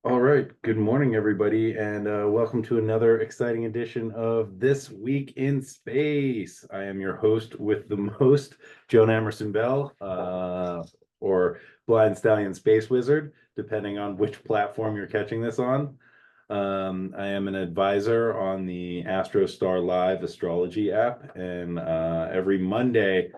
All right. Good morning, everybody, and welcome to another exciting edition of This Week in Space. I am your host with the most, Joan Emerson Bell, or Blind Stallion Space Wizard, depending on which platform you're catching this on. I am an advisor on the AstroStar Live astrology app, and every Monday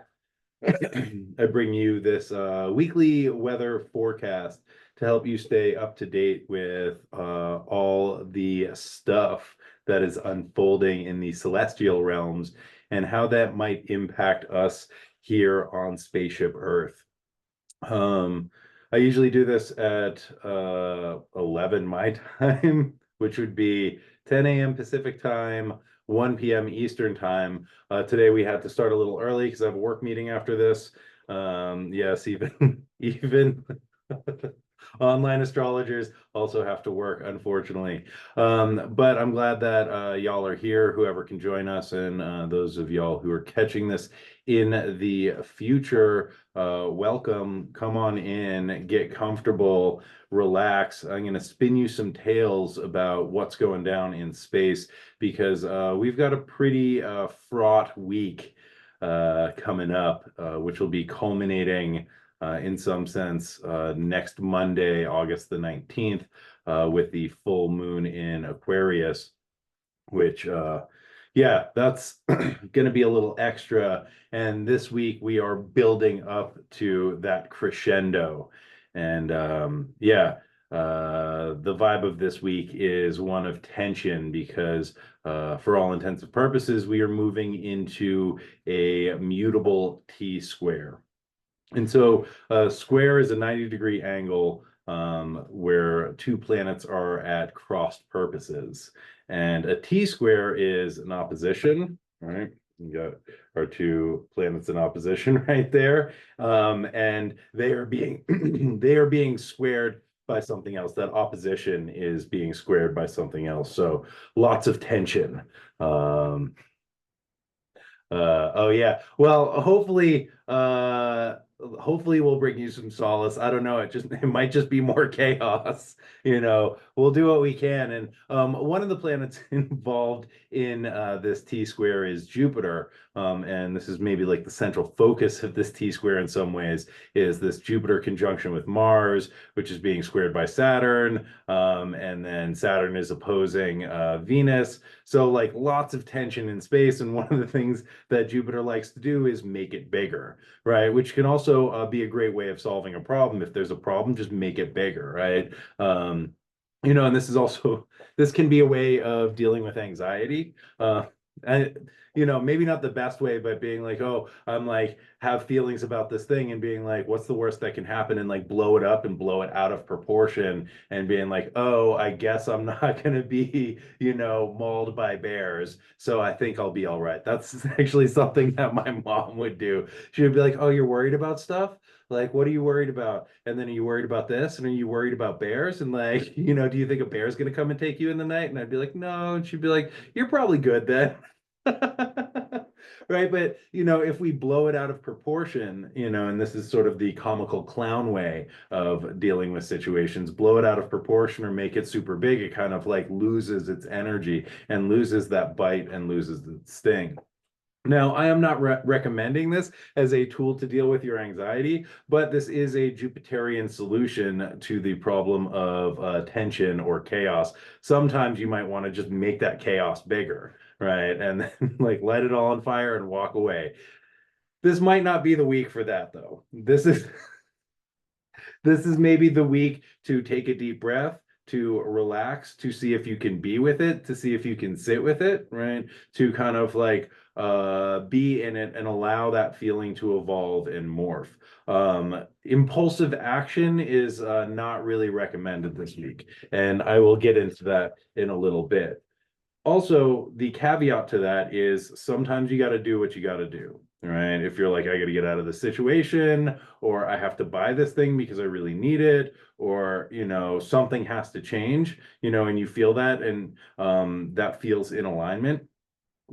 I bring you this weekly weather forecast to help you stay up to date with all the stuff that is unfolding in the celestial realms and how that might impact us here on Spaceship Earth. Um, I usually do this at 11 my time, which would be 10 a.m. Pacific time, 1 p.m. Eastern time. Today we had to start a little early because I have a work meeting after this. Yes, even even online astrologers also have to work, unfortunately. But I'm glad that y'all are here, whoever can join us, and those of y'all who are catching this in the future, welcome. Come on in, get comfortable, relax. I'm going to spin you some tales about what's going down in space because we've got a pretty fraught week coming up, which will be culminating in some sense next Monday, August the 19th, with the full moon in Aquarius, which yeah, that's going to be a little extra. And this week we are building up to that crescendo. And yeah, the vibe of this week is one of tension because, for all intents and purposes, we are moving into a mutable T square. And so a square is a 90-degree angle where two planets are at crossed purposes. And a T-square is an opposition, right? You got our two planets in opposition right there. And they are being they are being squared by something else. That opposition is being squared by something else. So lots of tension. Oh yeah. Well, hopefully we'll bring you some solace. I don't know. It might just be more chaos. We'll do what we can. And one of the planets involved in this T square is Jupiter. And this is maybe like the central focus of this T square in some ways is this Jupiter conjunction with Mars, which is being squared by Saturn. And then Saturn is opposing Venus. So like lots of tension in space. And one of the things that Jupiter likes to do is make it bigger, right? Which can also be a great way of solving a problem. If there's a problem, just make it bigger, right? And this can be a way of dealing with anxiety. And maybe not the best way, but being like, oh, I'm like have feelings about this thing and being like, what's the worst that can happen and like blow it up and blow it out of proportion and being like, oh, I guess I'm not going to be, mauled by bears. So I think I'll be all right. That's actually something that my mom would do. She would be like, oh, you're worried about stuff? Like, what are you worried about? And then are you worried about this? And are you worried about bears? And like, do you think a bear's going to come and take you in the night? And I'd be like, no. And she'd be like, you're probably good then. Right. But, if we blow it out of proportion, and this is sort of the comical clown way of dealing with situations, blow it out of proportion or make it super big, it kind of like loses its energy and loses that bite and loses the sting. Now, I am not recommending this as a tool to deal with your anxiety, but this is a Jupiterian solution to the problem of tension or chaos. Sometimes you might want to just make that chaos bigger, right? And then like light it all on fire and walk away. This might not be the week for that, though. This is maybe the week to take a deep breath, to relax, to see if you can be with it, to see if you can sit with it, right? To kind of like be in it and allow that feeling to evolve and morph. Impulsive action is not really recommended this week, and I will get into that in a little bit. Also, the caveat to that is sometimes you got to do what you got to do, right? If you're like, I got to get out of the situation, or I have to buy this thing because I really need it, or, something has to change, and you feel that and that feels in alignment,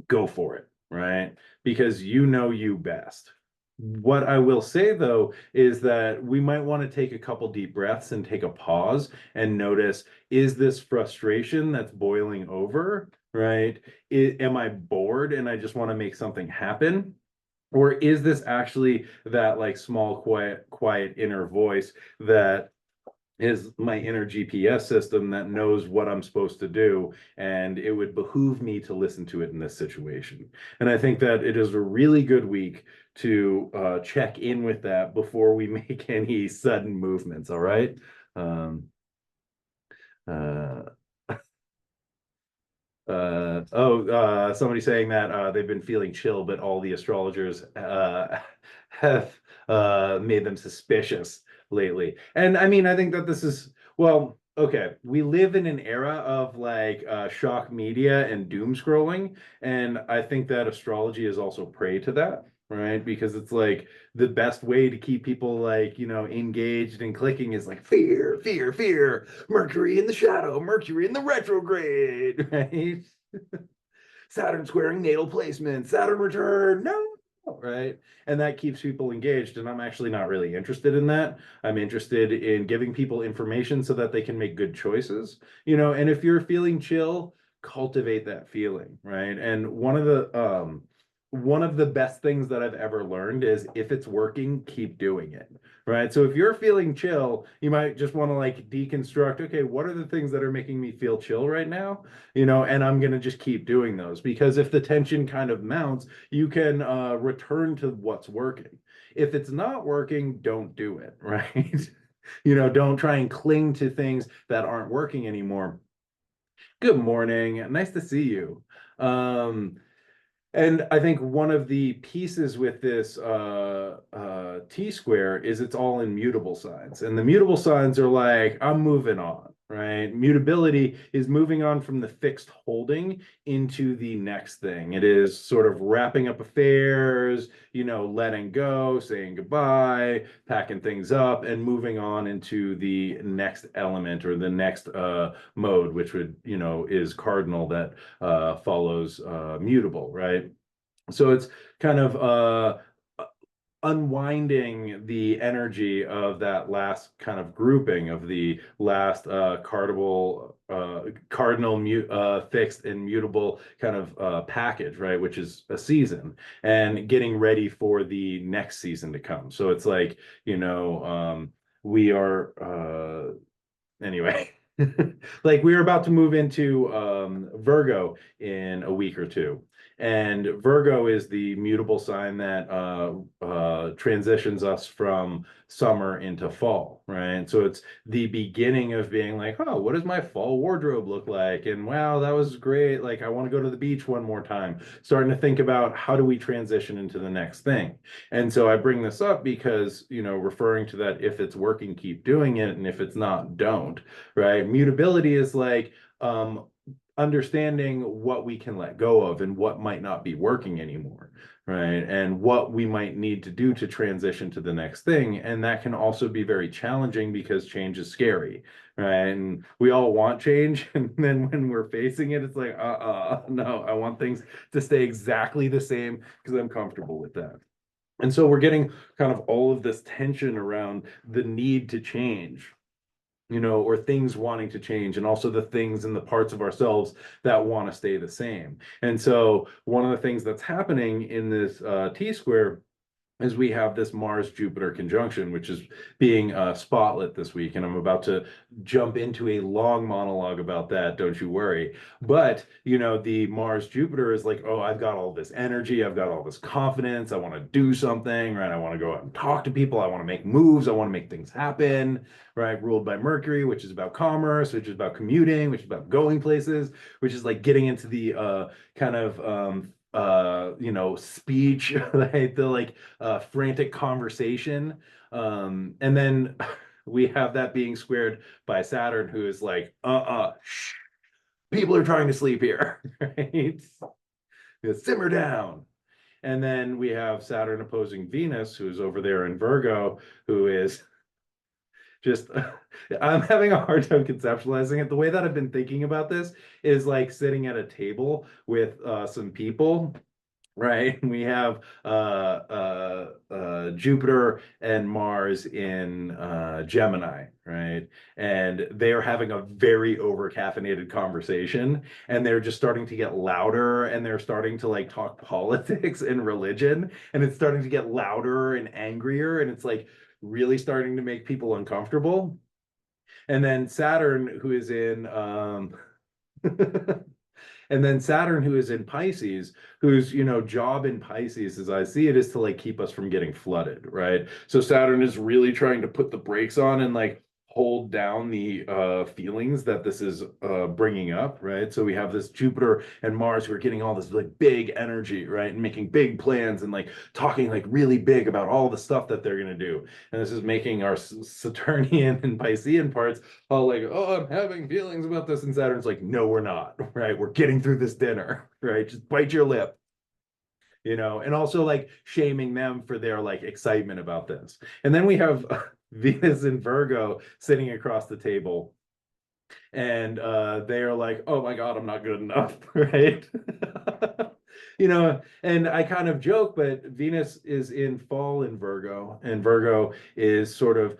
go for it, right? Because you know you best. What I will say though is that we might want to take a couple deep breaths and take a pause and notice, is this frustration that's boiling over, right? Am I bored and I just want to make something happen? Or is this actually that like small, quiet inner voice that is my inner GPS system that knows what I'm supposed to do, and it would behoove me to listen to it in this situation. And I think that it is a really good week to check in with that before we make any sudden movements. All right. Um, uh, Somebody saying that they've been feeling chill, but all the astrologers have made them suspicious lately. And I mean, I think that this is, well, okay, we live in an era of like shock media and doom scrolling, and I think that astrology is also prey to that, right? Because it's like the best way to keep people like, engaged and clicking is like fear, fear, fear, Mercury in the shadow, Mercury in the retrograde, right? Saturn squaring natal placement, Saturn return, no, right? And that keeps people engaged. And I'm actually not really interested in that. I'm interested in giving people information so that they can make good choices, and if you're feeling chill, cultivate that feeling, right? And one of the best things that I've ever learned is if it's working, keep doing it. Right. So if you're feeling chill, you might just want to like deconstruct, okay, what are the things that are making me feel chill right now? And I'm going to just keep doing those because if the tension kind of mounts, you can return to what's working. If it's not working, don't do it, right? Don't try and cling to things that aren't working anymore. Good morning. Nice to see you. Um, and I think one of the pieces with this T square is it's all in mutable signs. And the mutable signs are like, I'm moving on, right? Mutability is moving on from the fixed holding into the next thing. It is sort of wrapping up affairs, letting go, saying goodbye, packing things up, and moving on into the next element or the next mode, which would, is cardinal that follows mutable, right? So it's kind of unwinding the energy of that last kind of grouping of the last cardinal fixed and mutable kind of package, right? Which is a season and getting ready for the next season to come. So it's like, we are anyway. Like we are about to move into Virgo in a week or two. And Virgo is the mutable sign that transitions us from summer into fall, right? So it's the beginning of being like, oh, what does my fall wardrobe look like? And wow, that was great. Like, I want to go to the beach one more time. Starting to think about how do we transition into the next thing. And so I bring this up because, referring to that, if it's working, keep doing it. And if it's not, don't, right? Mutability is like, understanding what we can let go of and what might not be working anymore, right? And what we might need to do to transition to the next thing. And that can also be very challenging because change is scary, right? And we all want change. And then when we're facing it, it's like, no, I want things to stay exactly the same because I'm comfortable with that. And so we're getting kind of all of this tension around the need to change, or things wanting to change, and also the things and the parts of ourselves that want to stay the same. And so one of the things that's happening in this T square is we have this Mars Jupiter conjunction, which is being spotlit this week. And I'm about to jump into a long monologue about that. Don't you worry. But, the Mars Jupiter is like, oh, I've got all this energy. I've got all this confidence. I want to do something, right? I want to go out and talk to people. I want to make moves. I want to make things happen, right? Ruled by Mercury, which is about commerce, which is about commuting, which is about going places, which is like getting into the kind of speech, right? The like frantic conversation. And then we have that being squared by Saturn, who is like, shh, people are trying to sleep here, right? Simmer down. And then we have Saturn opposing Venus, who's over there in Virgo, who is just, I'm having a hard time conceptualizing it. The way that I've been thinking about this is like sitting at a table with some people right? We have Jupiter and Mars in Gemini, right? And they are having a very over caffeinated conversation, and they're just starting to get louder, and they're starting to like talk politics and religion, and it's starting to get louder and angrier, and it's like really starting to make people uncomfortable. And then Saturn, who is in and then Saturn, who is in Pisces, whose, job in Pisces, as I see it, is to like keep us from getting flooded, right? So Saturn is really trying to put the brakes on and like hold down the feelings that this is bringing up, right? So we have this Jupiter and Mars who are getting all this like big energy, right? And making big plans and like talking like really big about all the stuff that they're going to do. And this is making our Saturnian and Piscean parts all like, oh, I'm having feelings about this. And Saturn's like, no, we're not, right? We're getting through this dinner, right? Just bite your lip, and also like shaming them for their like excitement about this. And then we have Venus and Virgo sitting across the table, and they are like, oh my God, I'm not good enough, right? And I kind of joke, but Venus is in fall in Virgo, and Virgo is sort of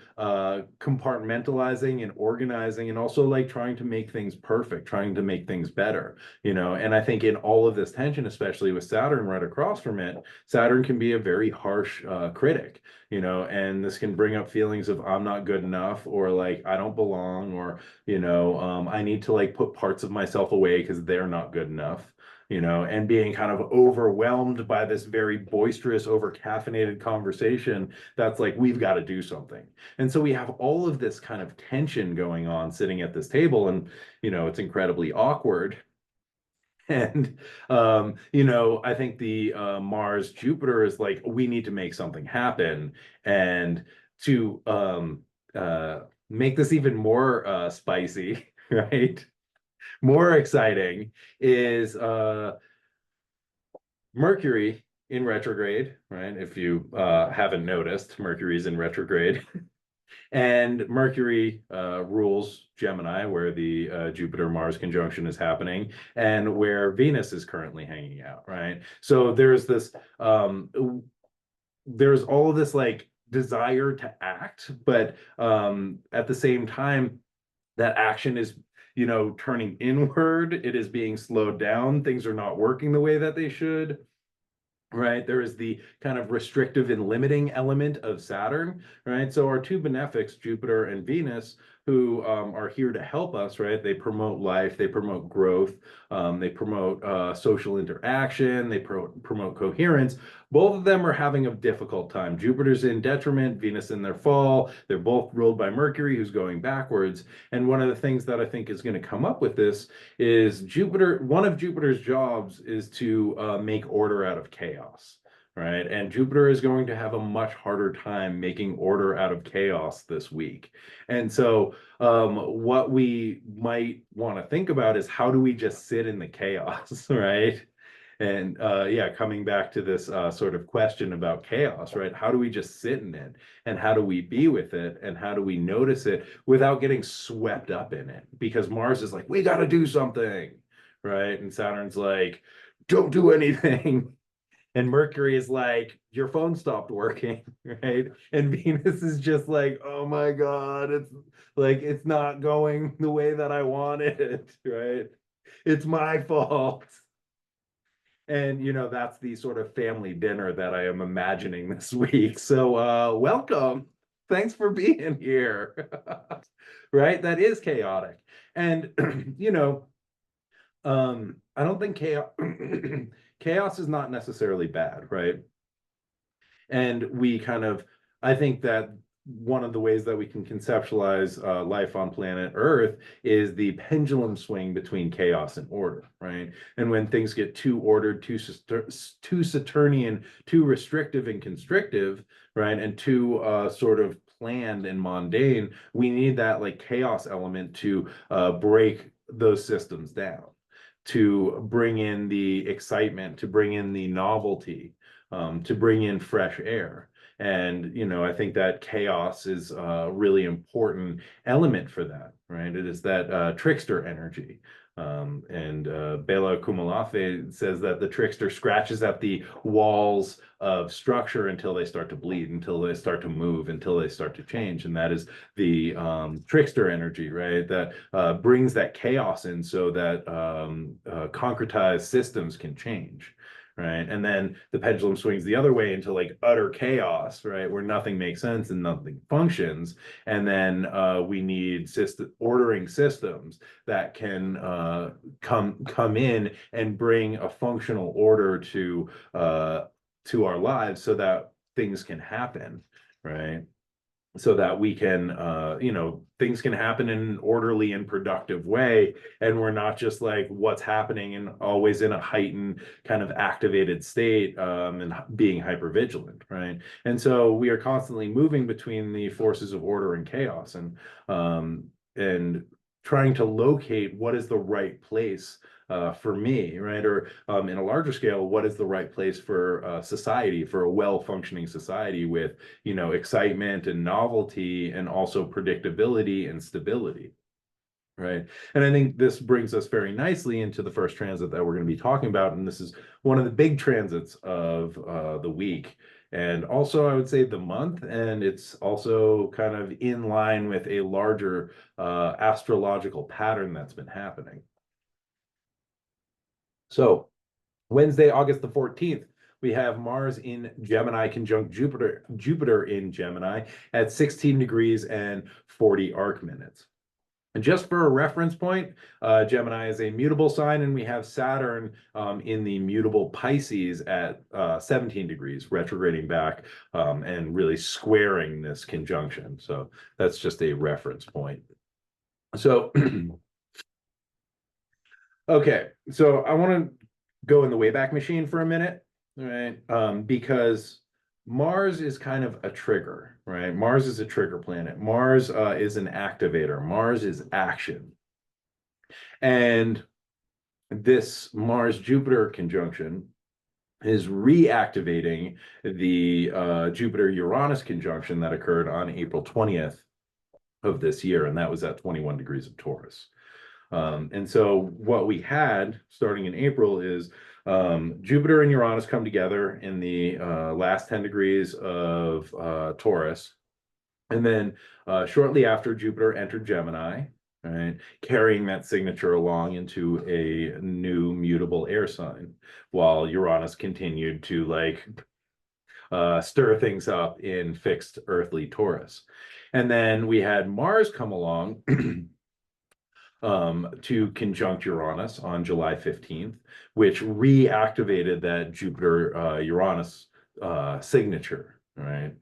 compartmentalizing and organizing and also like trying to make things perfect, trying to make things better, and I think in all of this tension, especially with Saturn right across from it, Saturn can be a very harsh critic, and this can bring up feelings of I'm not good enough, or like I don't belong, or I need to like put parts of myself away because they're not good enough, and being kind of overwhelmed by this very boisterous, over caffeinated conversation that's like, we've got to do something. And so we have all of this kind of tension going on sitting at this table, and, it's incredibly awkward. And I think the Mars Jupiter is like, we need to make something happen. And to make this even more spicy, right? More exciting is Mercury in retrograde, right? If you haven't noticed, Mercury's in retrograde. And Mercury rules Gemini, where the Jupiter-Mars conjunction is happening, and where Venus is currently hanging out, right? So there's all of this like desire to act, but at the same time, that action is, turning inward. It is being slowed down. Things are not working the way that they should. Right, there is the kind of restrictive and limiting element of Saturn, right? So our two benefics, Jupiter and Venus, who are here to help us, right? They promote life, they promote growth, they promote social interaction, they promote coherence. Both of them are having a difficult time. Jupiter's in detriment, Venus in their fall. They're both ruled by Mercury, who's going backwards. And one of the things that I think is going to come up with this is Jupiter. One of Jupiter's jobs is to make order out of chaos, right? And Jupiter is going to have a much harder time making order out of chaos this week. And so, what we might want to think about is, how do we just sit in the chaos, right? And yeah, coming back to this sort of question about chaos, right? How do we just sit in it? And how do we be with it? And how do we notice it without getting swept up in it? Because Mars is like, we got to do something, right? And Saturn's like, don't do anything. And Mercury is like, your phone stopped working, right? And Venus is just like, oh my God, it's like, it's not going the way that I wanted it, right? It's my fault. And that's the sort of family dinner that I am imagining this week. So welcome. Thanks for being here. Right? That is chaotic. And I don't think chaos chaos is not necessarily bad, right? And I think that one of the ways that we can conceptualize life on planet Earth is the pendulum swing between chaos and order, right? And when things get too ordered, too Saturnian, too restrictive and constrictive, right? And too sort of planned and mundane, we need that like chaos element to break those systems down, to bring in the excitement, to bring in the novelty, to bring in fresh air. And, I think that chaos is a really important element for that, right? It is that trickster energy. And Bela Kumalafe says that the trickster scratches at the walls of structure until they start to bleed, until they start to move, until they start to change. And that is the trickster energy, right? That brings that chaos in so that concretized systems can change. Right. And then the pendulum swings the other way into like utter chaos, right? Where nothing makes sense and nothing functions. And then we need ordering systems that can come in and bring a functional order to our lives so that things can happen, right? So that we can things can happen in an orderly and productive way, and we're not just like what's happening and always in a heightened kind of activated state, and being hyper vigilant, right? And so we are constantly moving between the forces of order and chaos, and trying to locate what is the right place for me, right? Or in a larger scale, what is the right place for society, for a well-functioning society with, excitement and novelty and also predictability and stability, right? And I think this brings us very nicely into the first transit that we're going to be talking about. And this is one of the big transits of the week. And also, I would say the month, and it's also kind of in line with a larger astrological pattern that's been happening. So Wednesday, August the 14th, we have Mars in Gemini conjunct Jupiter in Gemini at 16 degrees and 40 arc minutes. And just for a reference point, Gemini is a mutable sign, and we have Saturn in the mutable Pisces at 17 degrees, retrograding back and really squaring this conjunction. So that's just a reference point. So, okay, so I want to go in the Wayback Machine for a minute, right? Because Mars is kind of a trigger, right? Mars is a trigger planet. Mars is an activator. Mars is action. And this Mars-Jupiter conjunction is reactivating the Jupiter-Uranus conjunction that occurred on April 20th of this year, and that was at 21 degrees of Taurus. And so what we had starting in April is Jupiter and Uranus come together in the last 10 degrees of Taurus. And then shortly after, Jupiter entered Gemini, right, carrying that signature along into a new mutable air sign, while Uranus continued to like stir things up in fixed earthly Taurus. And then we had Mars come along to conjunct Uranus on July 15th, which reactivated that Jupiter Uranus signature, right?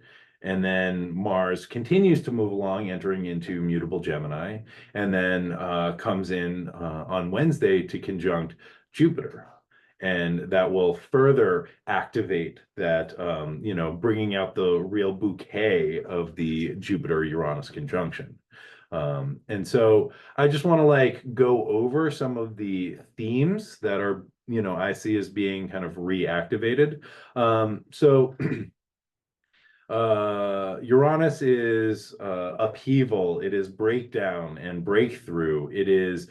And then Mars continues to move along, entering into mutable Gemini, and then comes in on Wednesday to conjunct Jupiter. And that will further activate that, bringing out the real bouquet of the Jupiter-Uranus conjunction. And so I just want to like go over some of the themes that are, I see as being kind of reactivated. So Uranus is upheaval, it is breakdown and breakthrough, it is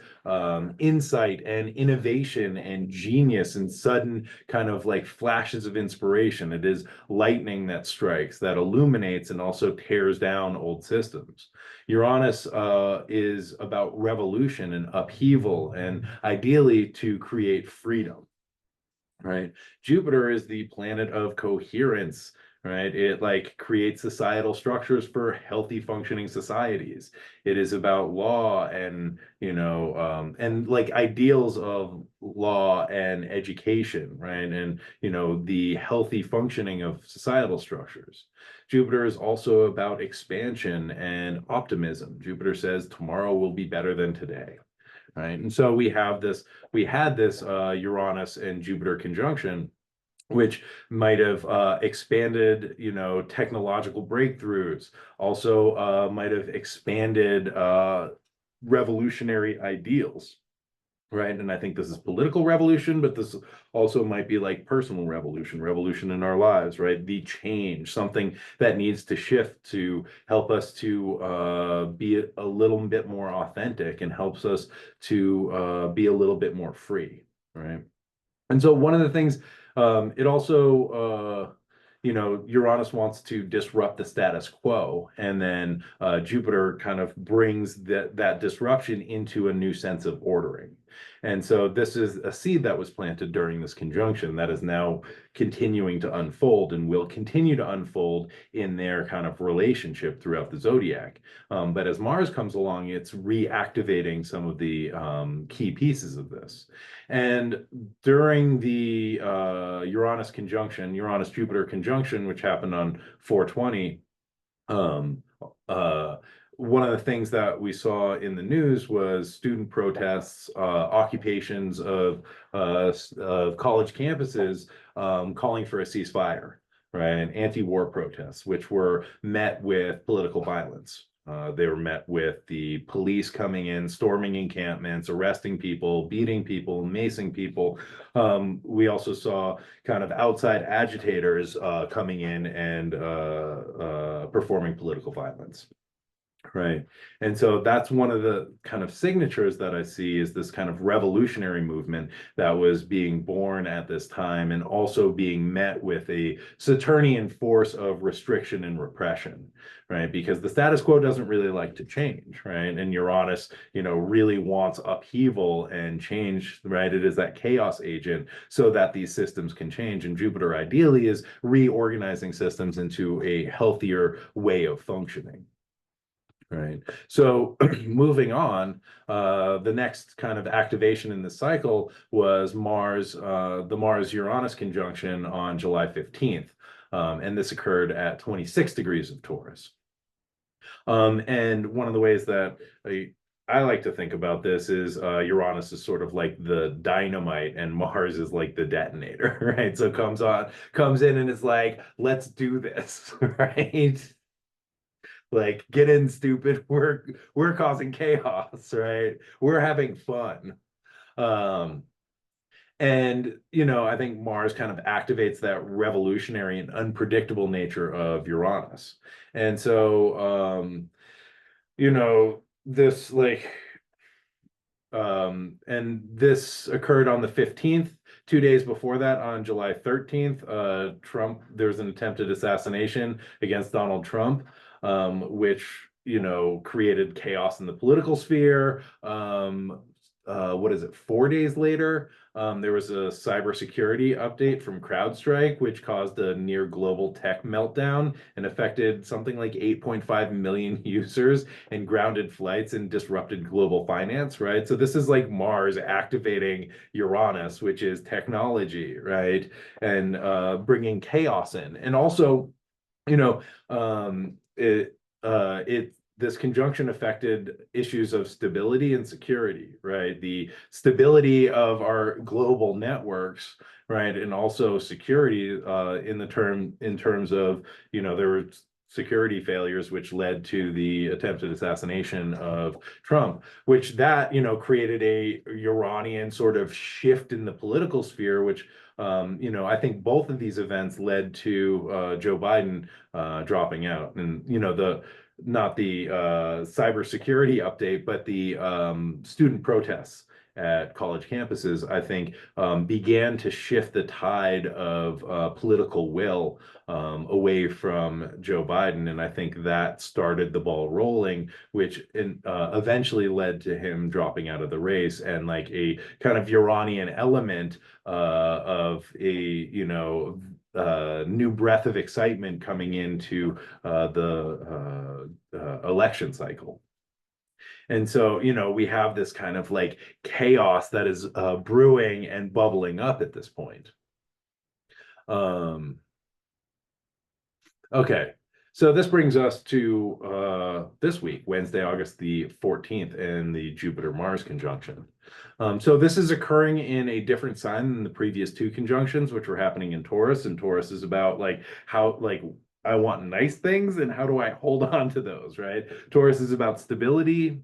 insight and innovation and genius and sudden kind of like flashes of inspiration. It is lightning that strikes, that illuminates and also tears down old systems. Uranus is about revolution and upheaval and ideally to create freedom, right? Jupiter is the planet of coherence, right? It like creates societal structures for healthy functioning societies. It is about law and, and like ideals of law and education, right? And, the healthy functioning of societal structures. Jupiter is also about expansion and optimism. Jupiter says tomorrow will be better than today. Right. And so we had this Uranus and Jupiter conjunction, which might have expanded, technological breakthroughs, also might have expanded revolutionary ideals. right? And I think this is political revolution, but this also might be like personal revolution, revolution in our lives, right? The change, something that needs to shift to help us to be a little bit more authentic and helps us to be a little bit more free, right? And so one of the things, it also, Uranus wants to disrupt the status quo, and then Jupiter kind of brings that disruption into a new sense of ordering. And so this is a seed that was planted during this conjunction that is now continuing to unfold and will continue to unfold in their kind of relationship throughout the zodiac. But as Mars comes along, it's reactivating some of the key pieces of this. And during the Uranus Jupiter conjunction, which happened on 420, um, uh, one of the things that we saw in the news was student protests, occupations of college campuses, calling for a ceasefire, right? Anti-war protests, which were met with political violence. They were met with the police coming in, storming encampments, arresting people, beating people, macing people. We also saw kind of outside agitators coming in and performing political violence. Right. And so that's one of the kind of signatures that I see is this kind of revolutionary movement that was being born at this time and also being met with a Saturnian force of restriction and repression, right? Because the status quo doesn't really like to change, right? And Uranus, really wants upheaval and change, right? It is that chaos agent so that these systems can change. And Jupiter ideally is reorganizing systems into a healthier way of functioning. Right. So moving on, the next kind of activation in the cycle was the Mars-Uranus conjunction on July 15th. And this occurred at 26 degrees of Taurus. And one of the ways that I like to think about this is Uranus is sort of like the dynamite and Mars is like the detonator, right? So comes in and it's like, let's do this, right? Like, get in, stupid. We're causing chaos, right? We're having fun. Um, and I think Mars kind of activates that revolutionary and unpredictable nature of Uranus. And so this and this occurred on the 15th. 2 days before that, on July 13th, there's an attempted assassination against Donald Trump, which, created chaos in the political sphere. What is it, 4 days later, there was a cybersecurity update from CrowdStrike, which caused a near global tech meltdown and affected something like 8.5 million users and grounded flights and disrupted global finance, right? So this is like Mars activating Uranus, which is technology, right? And bringing chaos in. And also, this conjunction affected issues of stability and security, right? The stability of our global networks, right? And also security in terms of, there were security failures which led to the attempted assassination of Trump, which created a Uranian sort of shift in the political sphere, which I think both of these events led to Joe Biden dropping out. And the not the cybersecurity update, but the student protests at college campuses, I think, began to shift the tide of political will away from Joe Biden. And I think that started the ball rolling, which eventually led to him dropping out of the race and like a kind of Uranian element of a, new breath of excitement coming into the election cycle. And so, we have this kind of like chaos that is brewing and bubbling up at this point. Okay, so this brings us to this week, Wednesday, August the 14th, and the Jupiter-Mars conjunction. So this is occurring in a different sign than the previous two conjunctions, which were happening in Taurus. And Taurus is about like how I want nice things and how do I hold on to those, right? Taurus is about stability.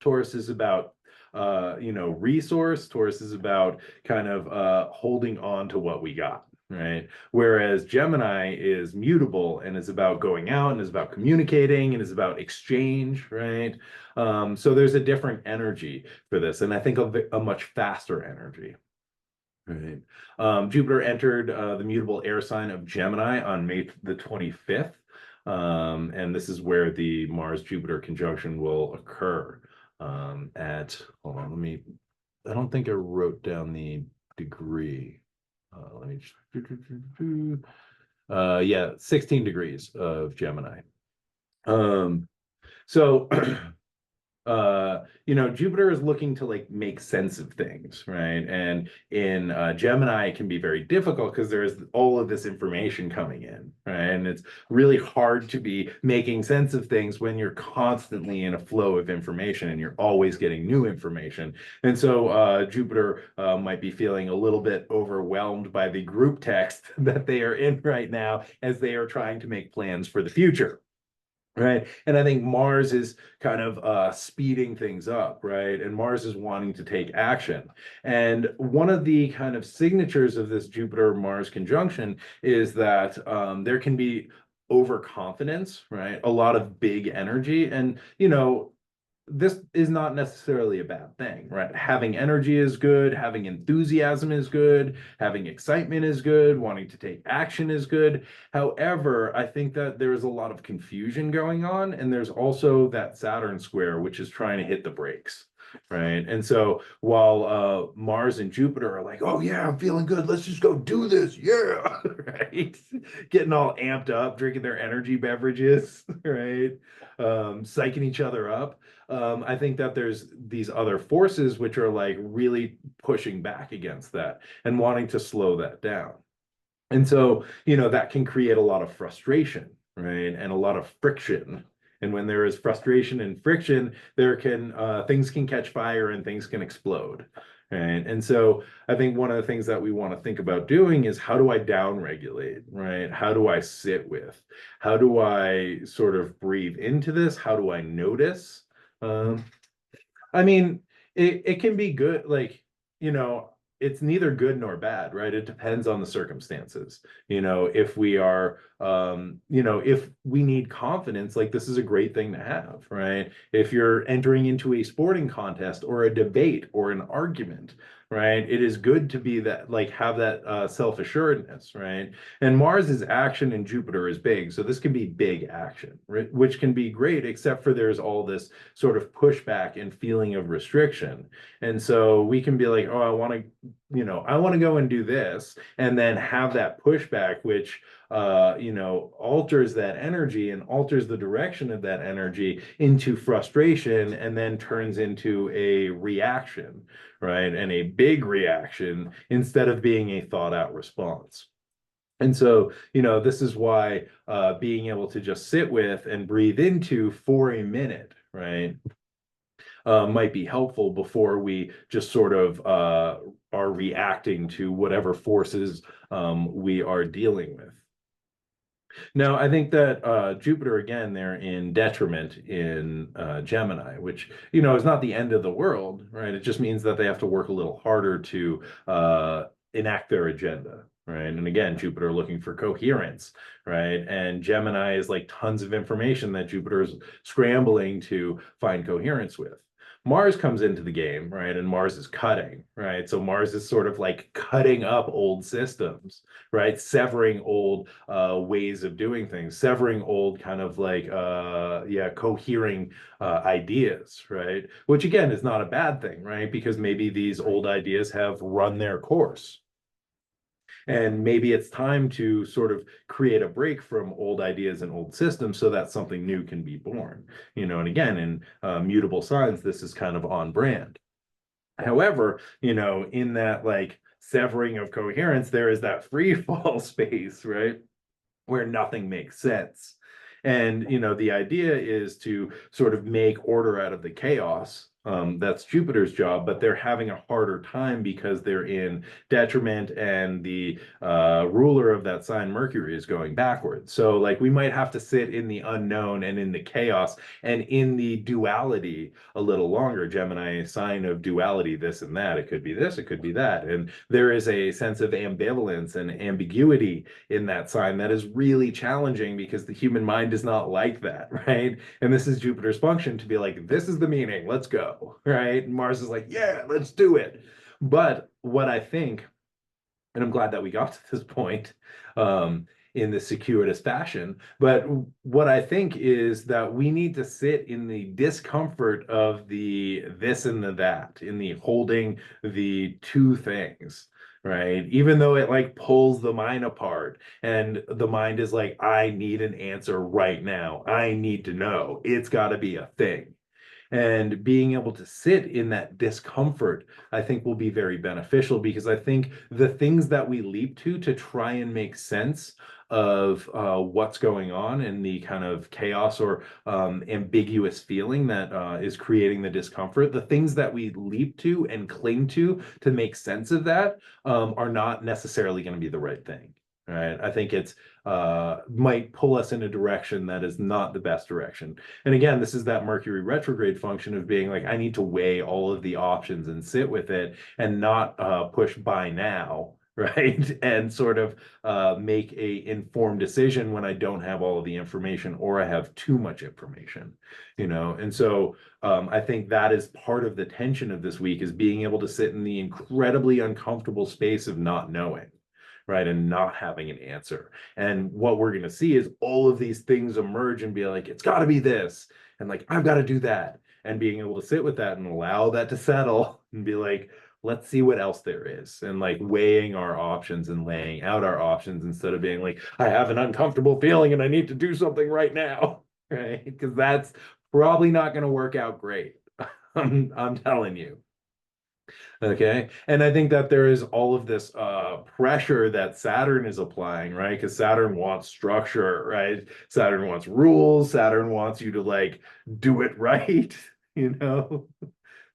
Taurus is about resource. Taurus is about kind of holding on to what we got. Right. Whereas Gemini is mutable and is about going out and is about communicating and is about exchange. Right. So there's a different energy for this, and I think a much faster energy. Right. Jupiter entered the mutable air sign of Gemini on May the 25th. And this is where the Mars-Jupiter conjunction will occur. Hold on, I don't think I wrote down the degree. Let me just, yeah, 16 degrees of Gemini. So Jupiter is looking to like make sense of things, right? And in Gemini, it can be very difficult because there's all of this information coming in, right? And it's really hard to be making sense of things when you're constantly in a flow of information and you're always getting new information. And so Jupiter might be feeling a little bit overwhelmed by the group text that they are in right now as they are trying to make plans for the future. Right. And I think Mars is kind of speeding things up, right? And Mars is wanting to take action. And one of the kind of signatures of this Jupiter-Mars conjunction is that there can be overconfidence, right? A lot of big energy. And, this is not necessarily a bad thing, right? Having energy is good, having enthusiasm is good, having excitement is good, wanting to take action is good. However, I think that there's a lot of confusion going on, and there's also that Saturn square, which is trying to hit the brakes. Right. And so while Mars and Jupiter are like, oh, yeah, I'm feeling good. Let's just go do this. Yeah. Right. Getting all amped up, drinking their energy beverages. Right. Psyching each other up. I think that there's these other forces which are like really pushing back against that and wanting to slow that down. And so, that can create a lot of frustration, right? And a lot of friction. And when there is frustration and friction, things can catch fire and things can explode. Right. And so I think one of the things that we want to think about doing is, how do I downregulate, right? How do I sit with? How do I sort of breathe into this? How do I notice? I mean, it can be good, like, it's neither good nor bad, right? It depends on the circumstances. If we are, if we need confidence, like, this is a great thing to have, right? If you're entering into a sporting contest or a debate or an argument, right? It is good to be that, like, have that self-assuredness, right? And Mars is action and Jupiter is big. So this can be big action, right? Which can be great, except for there's all this sort of pushback and feeling of restriction. And so we can be like, oh, I want to go and do this, and then have that pushback, which alters that energy and alters the direction of that energy into frustration, and then turns into a reaction, right? And a big reaction instead of being a thought out response. And so, this is why being able to just sit with and breathe into for a minute, right, might be helpful before we just sort of are reacting to whatever forces we are dealing with. Now, I think that Jupiter, again, they're in detriment in Gemini, which, is not the end of the world, right? It just means that they have to work a little harder to enact their agenda, right? And again, Jupiter looking for coherence, right? And Gemini is like tons of information that Jupiter is scrambling to find coherence with. Mars comes into the game, right? And Mars is cutting, right? So Mars is sort of like cutting up old systems, right? Severing old ways of doing things, severing old kind of like, cohering ideas, right? Which again is not a bad thing, right? Because maybe these old ideas have run their course. And maybe it's time to sort of create a break from old ideas and old systems so that something new can be born. And again, in mutable signs, this is kind of on brand. However, in that like severing of coherence, there is that free fall space, right? Where nothing makes sense. And, the idea is to sort of make order out of the chaos, That's Jupiter's job, but they're having a harder time because they're in detriment and the ruler of that sign, Mercury, is going backwards. So, like, we might have to sit in the unknown and in the chaos and in the duality a little longer. Gemini, sign of duality, this and that. It could be this, it could be that. And there is a sense of ambivalence and ambiguity in that sign that is really challenging because the human mind is not like that, right? And this is Jupiter's function to be like, this is the meaning, let's go, right? And Mars is like, yeah, let's do it. But what I think, and I'm glad that we got to this point in this circuitous fashion, but what I think is that we need to sit in the discomfort of the this and the that, in the holding the two things. Right. Even though it like pulls the mind apart and the mind is like, I need an answer right now. I need to know. It's got to be a thing. And being able to sit in that discomfort, I think, will be very beneficial because I think the things that we leap to try and make sense of what's going on and the kind of chaos or ambiguous feeling that is creating the discomfort, the things that we leap to and cling to make sense of that are not necessarily going to be the right thing. Right. I think it's might pull us in a direction that is not the best direction. And again, this is that Mercury retrograde function of being like, I need to weigh all of the options and sit with it and not push buy now, right? And sort of make a informed decision when I don't have all of the information or I have too much information, you know? And so I think that is part of the tension of this week is being able to sit in the incredibly uncomfortable space of not knowing, right? And not having an answer. And what we're going to see is all of these things emerge and be like, it's got to be this. And like, I've got to do that. And being able to sit with that and allow that to settle and be like, let's see what else there is. And like weighing our options and laying out our options instead of being like, I have an uncomfortable feeling and I need to do something right now. Right. Because that's probably not going to work out great. I'm telling you. Okay. And I think that there is all of this pressure that Saturn is applying, right? Because Saturn wants structure, right? Saturn wants rules. Saturn wants you to like do it right, you know?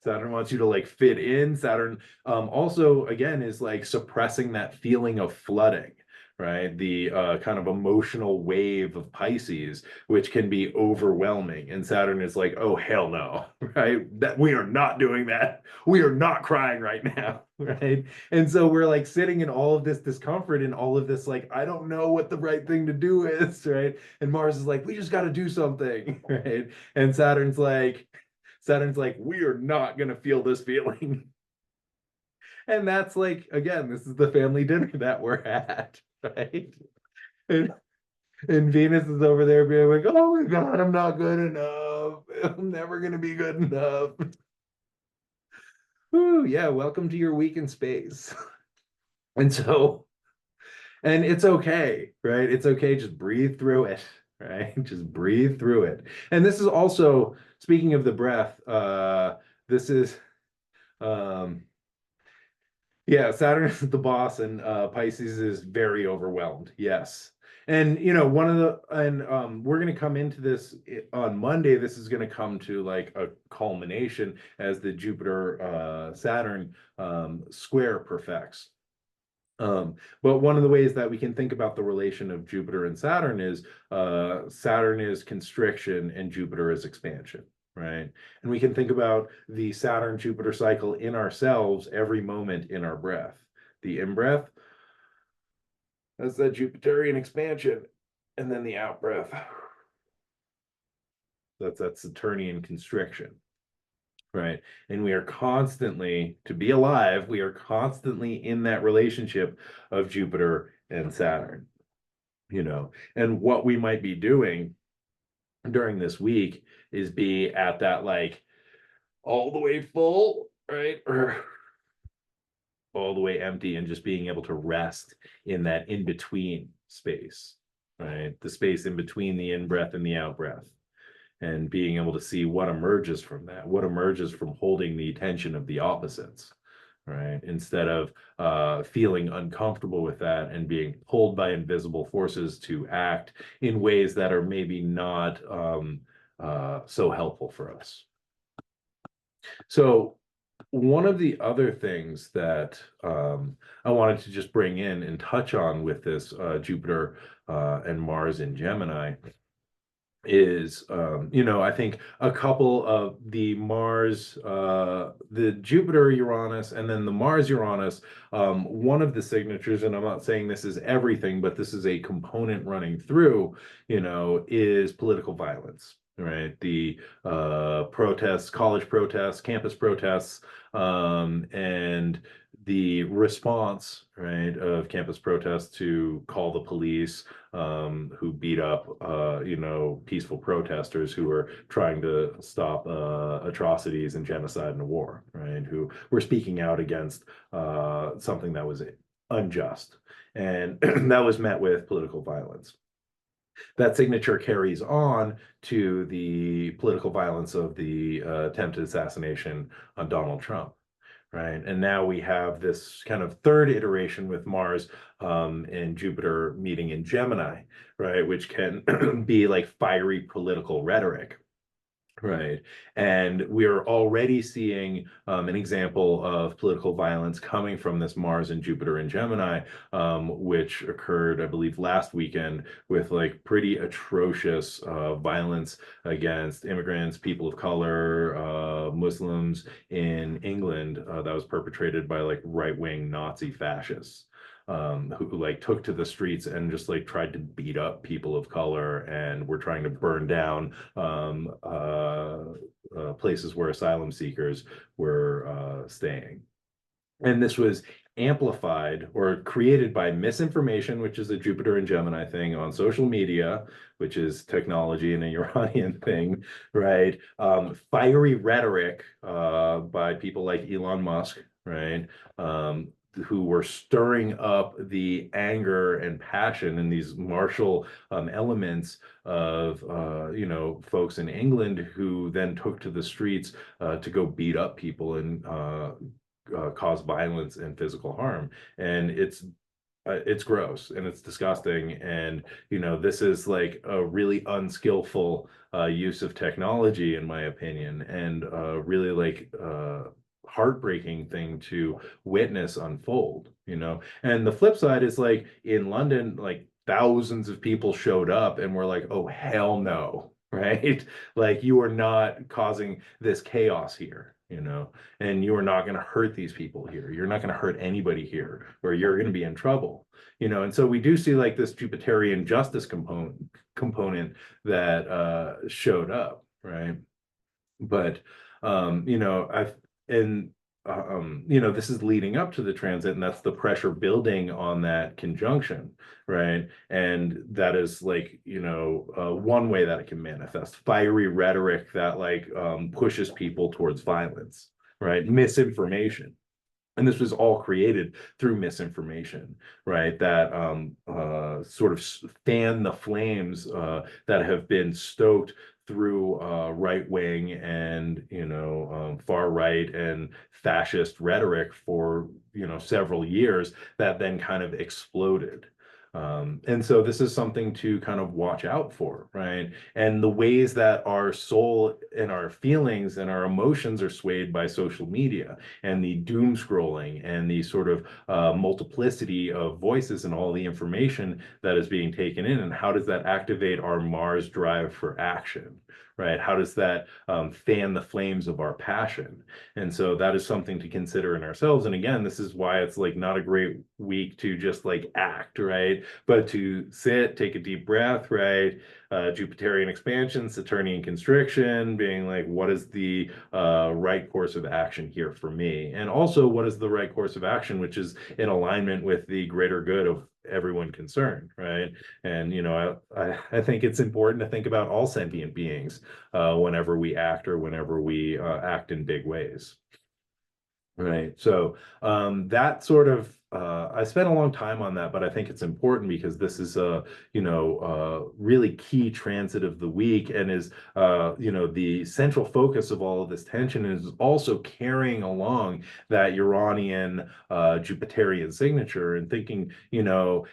Saturn wants you to like fit in. Saturn also, again, is like suppressing that feeling of flooding, right? The kind of emotional wave of Pisces, which can be overwhelming. And Saturn is like, oh, hell no, right? That we are not doing that. We are not crying right now, right? And so we're like sitting in all of this discomfort and all of this, like, I don't know what the right thing to do is, right? And Mars is like, we just got to do something, right? And Saturn's like, we are not going to feel this feeling. And that's like, again, this is the family dinner that we're at, right? And, and Venus is over there being like, oh my God, I'm not good enough. I'm never going to be good enough. Ooh, yeah, welcome to your week in space. And so, and it's okay, right? It's okay. Just breathe through it, right? Just breathe through it. And this is also, speaking of the breath, this is, um, yeah, Saturn is the boss and Pisces is very overwhelmed. Yes. And you know, one of the and we're going to come into this on Monday. This is going to come to like a culmination as the Jupiter Saturn square perfects. But one of the ways that we can think about the relation of Jupiter and Saturn is Saturn is constriction and Jupiter is expansion, right? And we can think about the Saturn Jupiter cycle in ourselves every moment in our breath. The in breath, that's that Jupiterian expansion, and then the out breath, that's that Saturnian constriction. Right. And we are constantly, to be alive, we are constantly in that relationship of Jupiter and Saturn, you know. And what we might be doing during this week is be at that like all the way full, right? Or all the way empty and just being able to rest in that in between space, right? The space in between the in breath and the out breath. And being able to see what emerges from that, what emerges from holding the tension of the opposites, right? Instead of feeling uncomfortable with that and being pulled by invisible forces to act in ways that are maybe not so helpful for us. So one of the other things that I wanted to just bring in and touch on with this Jupiter and Mars in Gemini is I think a couple of the Mars, the Jupiter Uranus, and then the Mars Uranus, one of the signatures, and I'm not saying this is everything, but this is a component running through, is political violence. Right, the protests, college protests, campus protests, and the response, right, of campus protests to call the police, who beat up, peaceful protesters who were trying to stop atrocities and genocide and war, right? Who were speaking out against something that was unjust, and that was met with political violence. That signature carries on to the political violence of the attempted assassination on Donald Trump. Right. And now we have this kind of third iteration with Mars and Jupiter meeting in Gemini, right, which can be like fiery political rhetoric. Right. And we're already seeing an example of political violence coming from this Mars and Jupiter and Gemini, which occurred, I believe, last weekend with like pretty atrocious violence against immigrants, people of color, Muslims in England, that was perpetrated by like right-wing Nazi fascists. Who like took to the streets and just like tried to beat up people of color and were trying to burn down places where asylum seekers were staying. And this was amplified or created by misinformation, which is a Jupiter and Gemini thing on social media, which is technology and a Uranian thing, right? Fiery rhetoric by people like Elon Musk, right? Who were stirring up the anger and passion and these martial elements of folks in England who then took to the streets to go beat up people and cause violence and physical harm. And it's gross and it's disgusting. And this is like a really unskillful use of technology, in my opinion, and really like heartbreaking thing to witness unfold. And the flip side is like in London, like thousands of people showed up and were like, oh hell no, right? Like you are not causing this chaos here. And you are not going to hurt these people here. You're not going to hurt anybody here, or you're going to be in trouble. And so we do see like this Jupiterian justice component that showed up, right? But I've and this is leading up to the transit, and that's the pressure building on that conjunction, right? And that is like, one way that it can manifest fiery rhetoric that like pushes people towards violence, right? Misinformation. And this was all created through misinformation, right? That sort of fan the flames that have been stoked through right wing and far right and fascist rhetoric for several years that then kind of exploded. And so this is something to kind of watch out for, right? And the ways that our soul and our feelings and our emotions are swayed by social media and the doom scrolling and the sort of multiplicity of voices and all the information that is being taken in. And how does that activate our Mars drive for action? Right? How does that fan the flames of our passion? And so that is something to consider in ourselves. And again, this is why it's like not a great week to just like act, right? But to sit, take a deep breath, right? Jupiterian expansion, Saturnian constriction, being like, what is the right course of action here for me? And also, what is the right course of action, which is in alignment with the greater good of everyone concerned, right? And I think it's important to think about all sentient beings whenever we act or whenever we act in big ways. Right. So that sort of I spent a long time on that, but I think it's important because this is a, really key transit of the week and is, the central focus of all of this tension is also carrying along that Uranian, Jupiterian signature and thinking,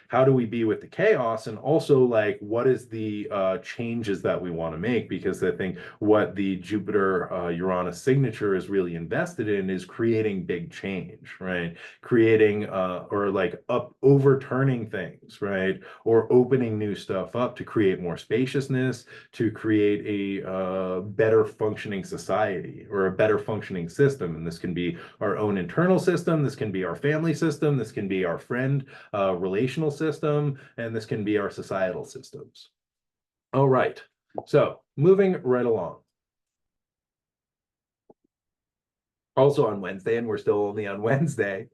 how do we be with the chaos? And also like, what is the changes that we want to make? Because I think what the Jupiter Uranus signature is really invested in is creating big change, right? Creating or like overturning things, right? Or opening new stuff up to create more spaciousness, to create a better functioning society or a better functioning system. And this can be our own internal system, this can be our family system, this can be our friend relational system, and this can be our societal systems. All right, so moving right along. Also on Wednesday, and we're still only on Wednesday,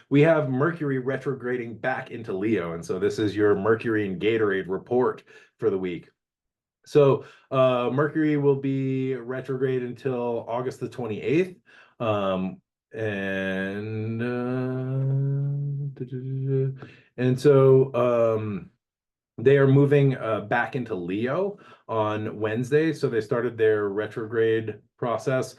we have Mercury retrograding back into Leo. And so this is your Mercury and Gatorade report for the week. So Mercury will be retrograde until August the 28th. And so they are moving back into Leo on Wednesday. So they started their retrograde process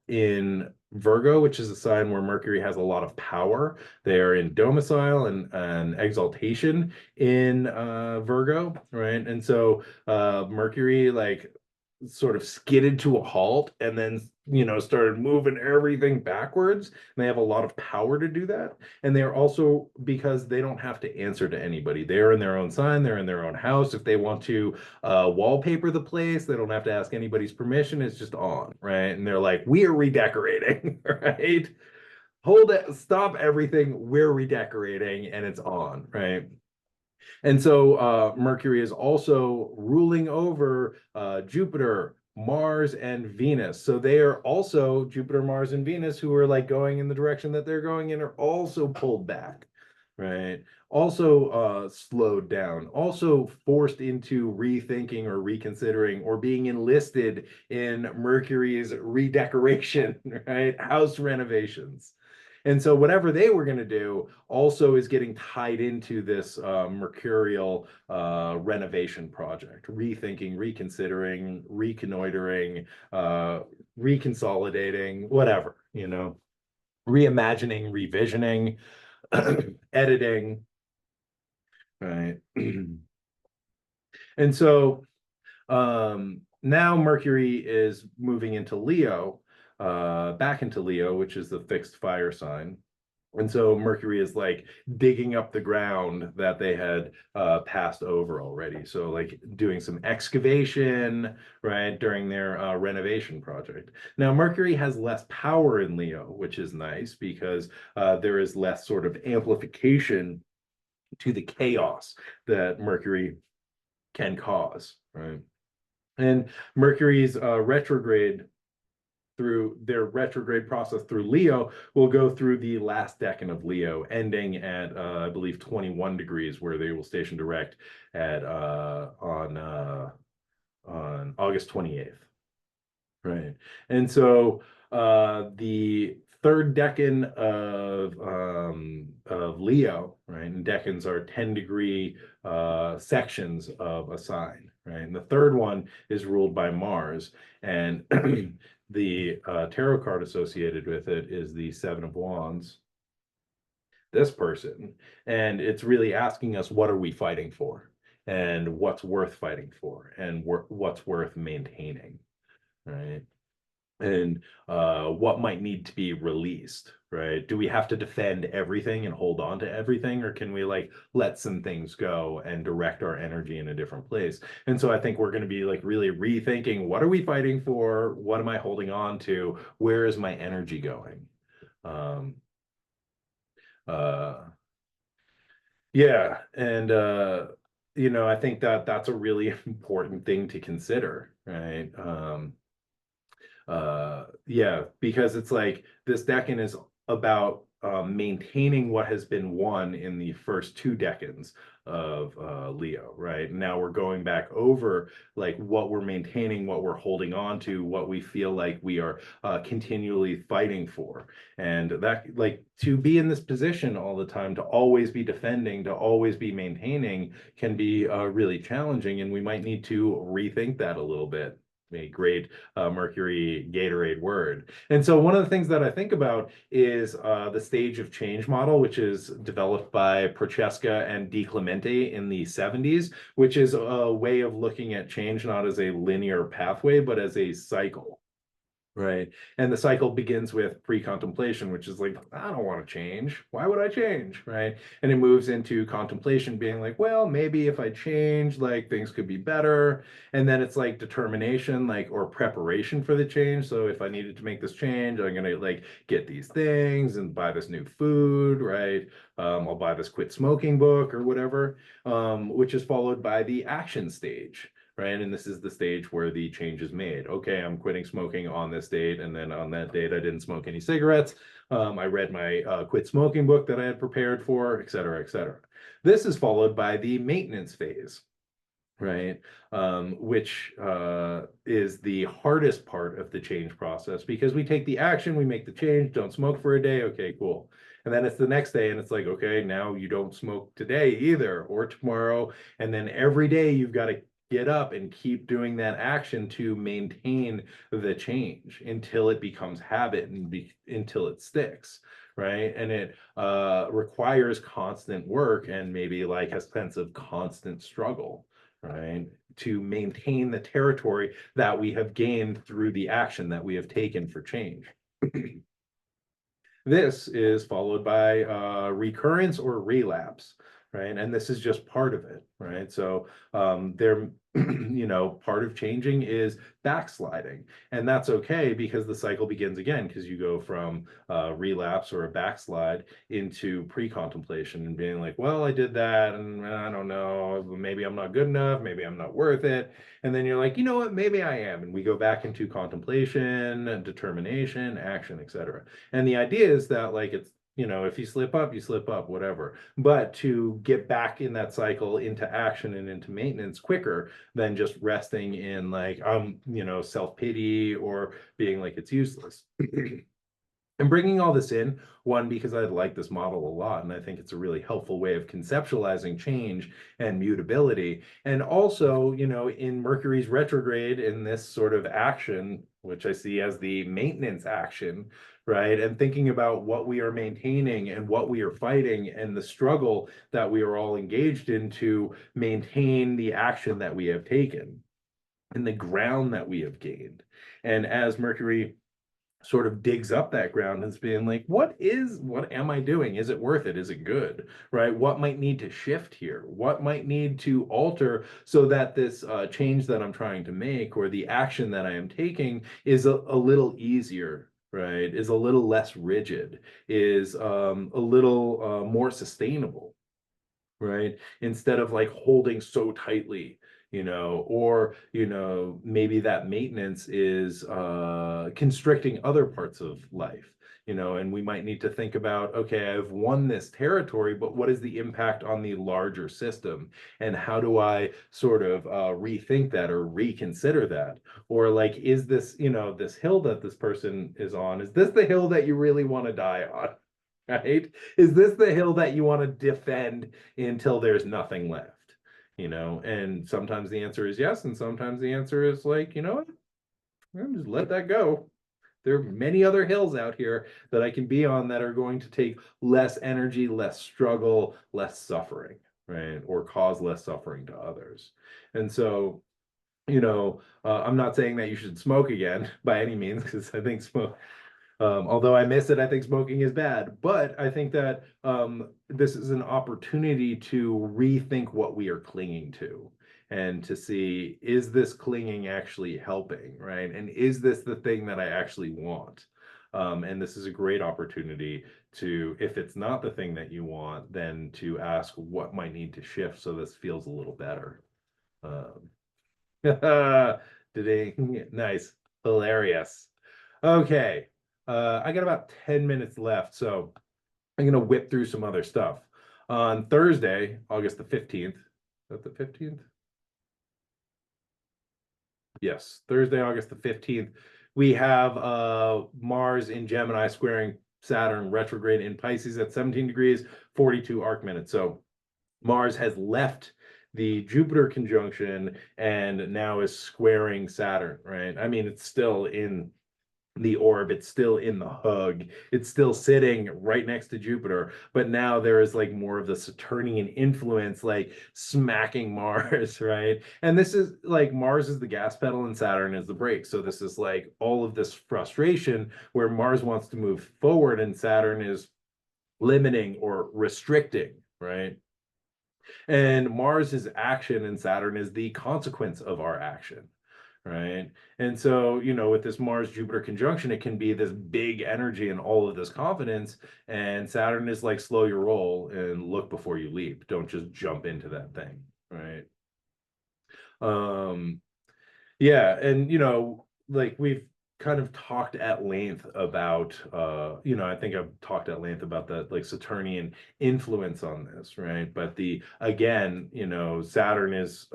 in Virgo, which is a sign where Mercury has a lot of power. They are in domicile and exaltation in Virgo, right? And so Mercury like sort of skidded to a halt and then started moving everything backwards. And they have a lot of power to do that. And they're also, because they don't have to answer to anybody, they're in their own sign, they're in their own house. If they want to wallpaper the place, they don't have to ask anybody's permission. It's just on, right? And they're like, we are redecorating, right? Hold it, stop everything, we're redecorating, and it's on, right? And so Mercury is also ruling over Jupiter, Mars, and Venus. So they are also, Jupiter, Mars, and Venus, who are like going in the direction that they're going in, are also pulled back, right? Also slowed down, also forced into rethinking or reconsidering or being enlisted in Mercury's redecoration, right? House renovations. And so whatever they were going to do also is getting tied into this mercurial renovation project, rethinking, reconsidering, reconnoitering, reconsolidating, whatever, reimagining, revisioning, editing, right? And so now Mercury is moving into Leo, back into Leo, which is the fixed fire sign. And so Mercury is like digging up the ground that they had passed over already. So like doing some excavation, right, during their renovation project. Now, Mercury has less power in Leo, which is nice because there is less sort of amplification to the chaos that Mercury can cause, right? And Mercury's retrograde through their retrograde process through Leo will go through the last decan of Leo, ending at I believe 21 degrees, where they will station direct at on August 28th. Right. And so the third decan of Leo, right? And decans are 10-degree sections of a sign, right? And the third one is ruled by Mars. And the tarot card associated with it is the Seven of Wands, this person. And it's really asking us, what are we fighting for? And what's worth fighting for? And what's worth maintaining, right? And what might need to be released, right? Do we have to defend everything and hold on to everything, or can we like let some things go and direct our energy in a different place? And so I think we're going to be like really rethinking, what are we fighting for? What am I holding on to? Where is my energy going? Uh, yeah, and I think that that's a really important thing to consider, right? Yeah, because it's like this decan is about maintaining what has been won in the first 2 decades of Leo, right? Now we're going back over like what we're maintaining, what we're holding on to, what we feel like we are continually fighting for. And that, like, to be in this position all the time, to always be defending, to always be maintaining, can be really challenging. And we might need to rethink that a little bit. A great Mercury Gatorade word. And so one of the things that I think about is the stage of change model, which is developed by Prochaska and Di Clemente in the 70s, which is a way of looking at change not as a linear pathway, but as a cycle. Right. And the cycle begins with pre-contemplation, which is like, I don't want to change. Why would I change? Right. And it moves into contemplation, being like, well, maybe if I change, like things could be better. And then it's like determination, like, or preparation for the change. So if I needed to make this change, I'm going to like get these things and buy this new food. Right. I'll buy this quit smoking book or whatever, which is followed by the action stage. Right. And this is the stage where the change is made. Okay, I'm quitting smoking on this date. And then on that date, I didn't smoke any cigarettes. I read my quit smoking book that I had prepared for, et cetera, et cetera. This is followed by the maintenance phase, right? Which is the hardest part of the change process because we take the action, we make the change, don't smoke for a day. Okay, cool. And then it's the next day and it's like, okay, now you don't smoke today either or tomorrow. And then every day you've got to get up and keep doing that action to maintain the change until it becomes habit and until it sticks, right? And it requires constant work and maybe like a sense of constant struggle, right? To maintain the territory that we have gained through the action that we have taken for change. This is followed by recurrence or relapse, right? And this is just part of it, right? So there, part of changing is backsliding, and that's okay because the cycle begins again because you go from relapse or a backslide into pre-contemplation and being like, well, I did that, and I don't know, maybe I'm not good enough, maybe I'm not worth it, and then you're like, you know what, maybe I am, and we go back into contemplation, determination, action, etc. And the idea is that like it's, if you slip up, you slip up, whatever. But to get back in that cycle into action and into maintenance quicker than just resting in like, self-pity or being like it's useless. And bringing all this in, one, because I like this model a lot, and I think it's a really helpful way of conceptualizing change and mutability. And also, in Mercury's retrograde, in this sort of action, which I see as the maintenance action, right? And thinking about what we are maintaining and what we are fighting and the struggle that we are all engaged in to maintain the action that we have taken and the ground that we have gained. And as Mercury sort of digs up that ground and being like, what am I doing? Is it worth it? Is it good? Right? What might need to shift here? What might need to alter so that this change that I'm trying to make or the action that I am taking is a little easier, right? Is a little less rigid, is a little more sustainable, right? Instead of like holding so tightly, or maybe that maintenance is constricting other parts of life, and we might need to think about, okay, I've won this territory, but what is the impact on the larger system? And how do I sort of rethink that or reconsider that? Or like, is this, this hill that this person is on, is this the hill that you really want to die on? Right? Is this the hill that you want to defend until there's nothing left? And sometimes the answer is yes, and sometimes the answer is like, what? Just let that go. There are many other hills out here that I can be on that are going to take less energy, less struggle, less suffering, right? Or cause less suffering to others. And so, I'm not saying that you should smoke again by any means, because I think although I miss it, I think smoking is bad. But I think that this is an opportunity to rethink what we are clinging to and to see, is this clinging actually helping, right? And is this the thing that I actually want? And this is a great opportunity to, if it's not the thing that you want, then to ask what might need to shift so this feels a little better. Today, nice, hilarious. Okay. I got about 10 minutes left. So I'm gonna whip through some other stuff. On Thursday, August the 15th, is that the 15th? Yes, Thursday, August the 15th, we have Mars in Gemini squaring Saturn retrograde in Pisces at 17 degrees, 42 arc minutes. So Mars has left the Jupiter conjunction and now is squaring Saturn, right? I mean, it's still in the orb, it's still in the hug, it's still sitting right next to Jupiter, but now there is like more of the Saturnian influence, like smacking Mars, right? And this is like Mars is the gas pedal and Saturn is the brake. So this is like all of this frustration where Mars wants to move forward and Saturn is limiting or restricting, right? And Mars is action and Saturn is the consequence of our action, right? And so, with this Mars Jupiter conjunction, it can be this big energy and all of this confidence. And Saturn is like, slow your roll and look before you leap. Don't just jump into that thing, right? Um, yeah. And, like we've kind of talked at length about, I think I've talked at length about the like Saturnian influence on this, right? But again, Saturn is,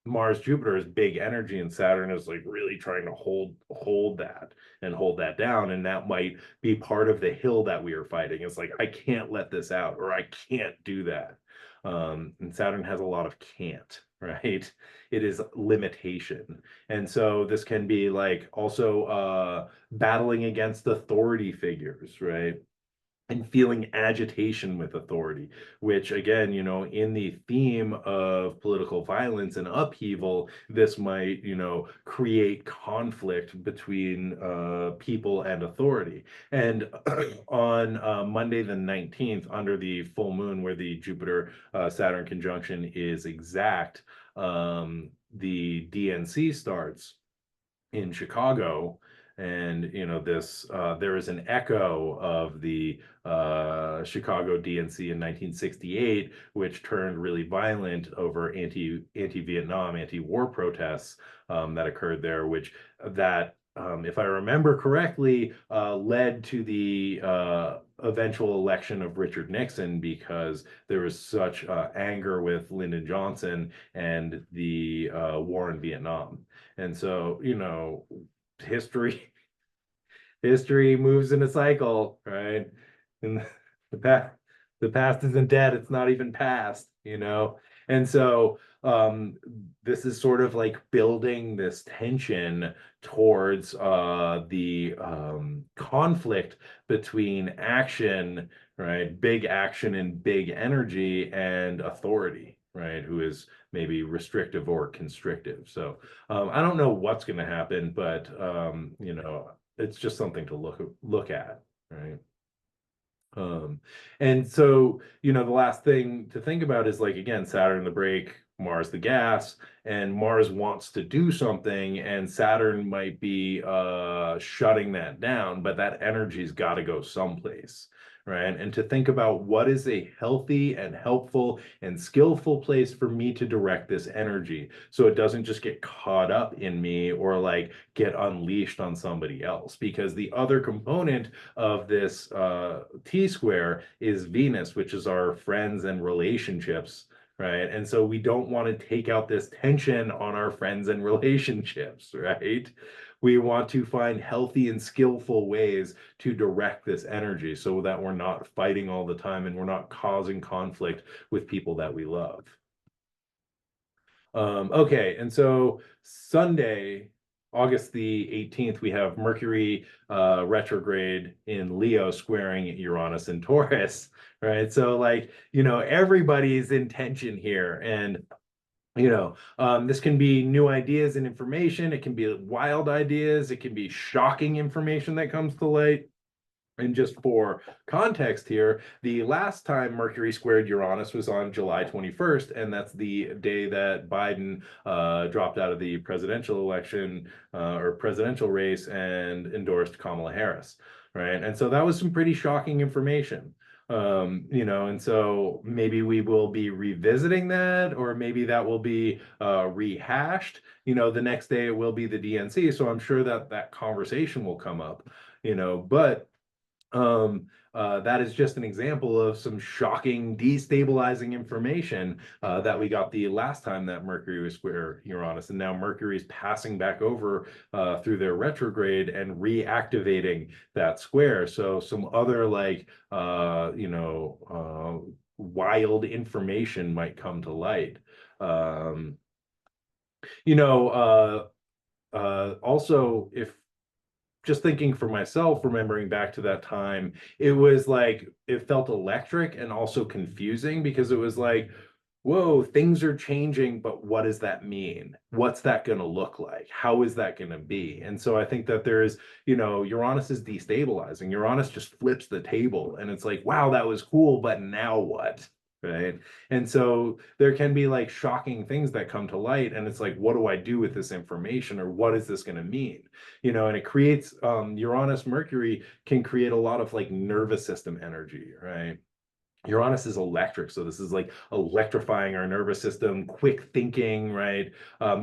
Mars Jupiter is big energy and Saturn is like really trying to hold that and hold that down, and that might be part of the hill that we are fighting. It's like I can't let this out or I can't do that. And Saturn has a lot of can't, right? It is limitation. And so this can be like also battling against authority figures, right? And feeling agitation with authority, which again, in the theme of political violence and upheaval, this might, create conflict between people and authority. And on Monday the 19th, under the full moon, where the Jupiter Saturn conjunction is exact, the DNC starts in Chicago. And this there is an echo of the Chicago DNC in 1968, which turned really violent over anti-Vietnam, anti-war protests that occurred there, which that if I remember correctly, led to the eventual election of Richard Nixon, because there was such anger with Lyndon Johnson and the war in Vietnam. And so, history history moves in a cycle, right? And the past the past isn't dead, it's not even past. And so this is sort of like building this tension towards the conflict between action, right? Big action and big energy, and authority, right? Who is maybe restrictive or constrictive. So I don't know what's going to happen, but it's just something to look at, right? Um, and so, the last thing to think about is like, again, Saturn the brake, Mars the gas, and Mars wants to do something, and Saturn might be shutting that down, but that energy's got to go someplace, right? And to think about what is a healthy and helpful and skillful place for me to direct this energy so it doesn't just get caught up in me or like get unleashed on somebody else. Because the other component of this T square is Venus, which is our friends and relationships, right? And so we don't want to take out this tension on our friends and relationships, right? We want to find healthy and skillful ways to direct this energy so that we're not fighting all the time and we're not causing conflict with people that we love. Okay, and so Sunday, August the 18th, we have Mercury retrograde in Leo squaring Uranus and Taurus, right? So like, everybody's in tension here. And this can be new ideas and information. It can be wild ideas. It can be shocking information that comes to light. And just for context here, the last time Mercury squared Uranus was on July 21st, and that's the day that Biden dropped out of the presidential election or presidential race and endorsed Kamala Harris, right? And so that was some pretty shocking information. And so maybe we will be revisiting that, or maybe that will be rehashed. The next day it will be the DNC, so I'm sure that that conversation will come up. But That is just an example of some shocking, destabilizing information that we got the last time that Mercury was square Uranus, and now Mercury is passing back over through their retrograde and reactivating that square. So some other wild information might come to light. Um, you know, Also, if just thinking for myself, remembering back to that time, it was like it felt electric and also confusing because it was like, whoa, things are changing, but what does that mean? What's that going to look like? How is that going to be? And so I think that there is, Uranus is destabilizing. Uranus just flips the table and it's like, wow, that was cool, but now what? Right. And so there can be like shocking things that come to light. And it's like, what do I do with this information? Or what is this going to mean? And it creates Uranus, Mercury can create a lot of like nervous system energy, right? Uranus is electric, so this is like electrifying our nervous system, quick thinking, right?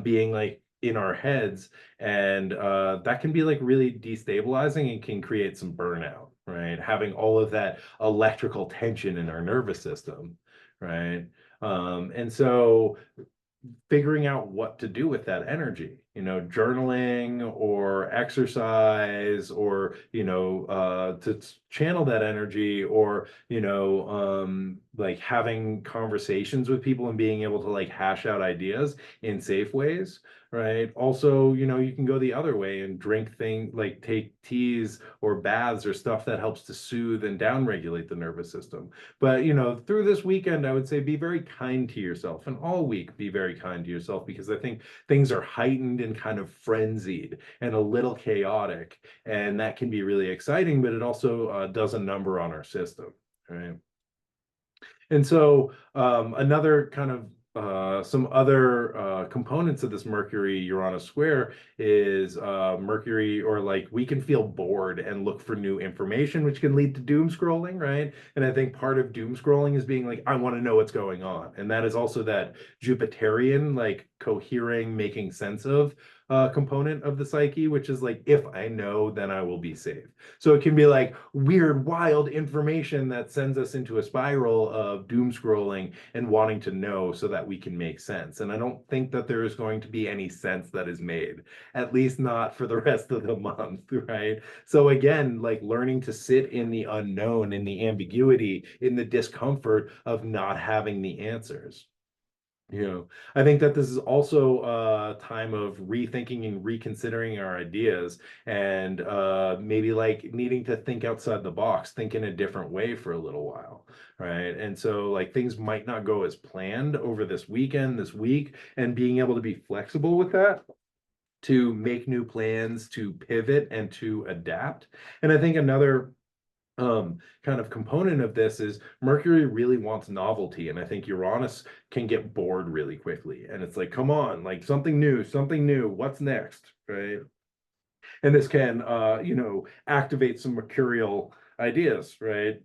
Being like in our heads, and that can be like really destabilizing and can create some burnout, right? Having all of that electrical tension in our nervous system, right? And so figuring out what to do with that energy, journaling or exercise or, to channel that energy or, like having conversations with people and being able to like hash out ideas in safe ways, right? Also, you can go the other way and drink things like take teas or baths or stuff that helps to soothe and downregulate the nervous system. But, through this weekend, I would say be very kind to yourself, and all week be very kind to yourself, because I think things are heightened and kind of frenzied and a little chaotic. And that can be really exciting, but it also does a number on our system, right? And so another kind of some other components of this Mercury Uranus square is Mercury, or like we can feel bored and look for new information, which can lead to doom scrolling, right? And I think part of doom scrolling is being like, I want to know what's going on. And that is also that Jupiterian, like cohering, making sense of component of the psyche, which is like, if I know, then I will be safe. So it can be like weird, wild information that sends us into a spiral of doom scrolling and wanting to know so that we can make sense. And I don't think that there is going to be any sense that is made, at least not for the rest of the month, right? So again, like learning to sit in the unknown, in the ambiguity, in the discomfort of not having the answers. I think that this is also a time of rethinking and reconsidering our ideas, and maybe like needing to think outside the box, think in a different way for a little while, right? And so like things might not go as planned over this weekend, this week, and being able to be flexible with that, to make new plans, to pivot and to adapt. And I think another kind of component of this is Mercury really wants novelty, and I think Uranus can get bored really quickly. And it's like, come on, like something new, what's next, right? And this can, activate some mercurial ideas, right?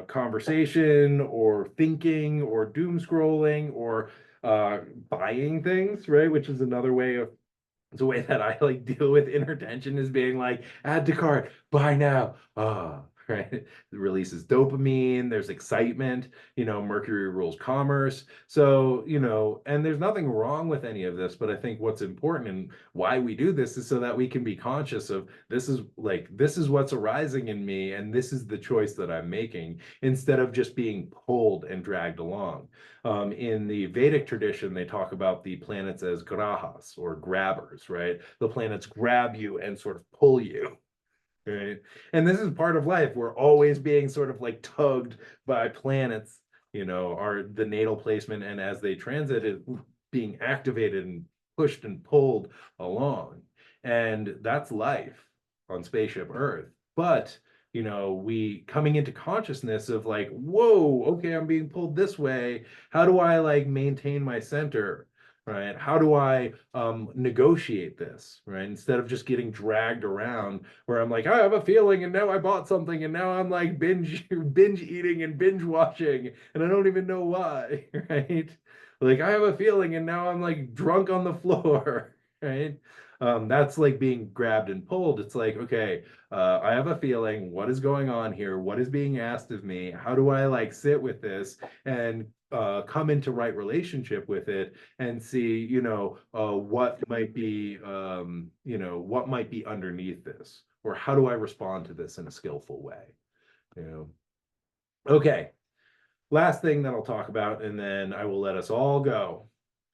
Conversation or thinking or doom scrolling or buying things, right? Which is another way of it's a way that I like deal with inner tension, is being like, add to cart, buy now. Right. It releases dopamine, there's excitement, Mercury rules commerce. So, and there's nothing wrong with any of this, but I think what's important and why we do this is so that we can be conscious of this is what's arising in me, and this is the choice that I'm making, instead of just being pulled and dragged along. In the Vedic tradition, they talk about the planets as grahas, or grabbers, right? The planets grab you and sort of pull you, right? And this is part of life. We're always being sort of like tugged by planets, are the natal placement, and as they transit, it being activated and pushed and pulled along. And that's life on spaceship Earth. But we coming into consciousness of like, whoa, okay, I'm being pulled this way. How do I like maintain my center? Right? How do I negotiate this? Right? Instead of just getting dragged around, where I'm like, I have a feeling, and now I bought something, and now I'm like binge eating and binge watching, and I don't even know why. Right? Like I have a feeling, and now I'm like drunk on the floor. Right? That's like being grabbed and pulled. It's like, okay, I have a feeling, what is going on here? What is being asked of me? How do I like sit with this and come into right relationship with it and see, what might be, what might be underneath this, or how do I respond to this in a skillful way? You know. Okay, last thing that I'll talk about, and then I will let us all go.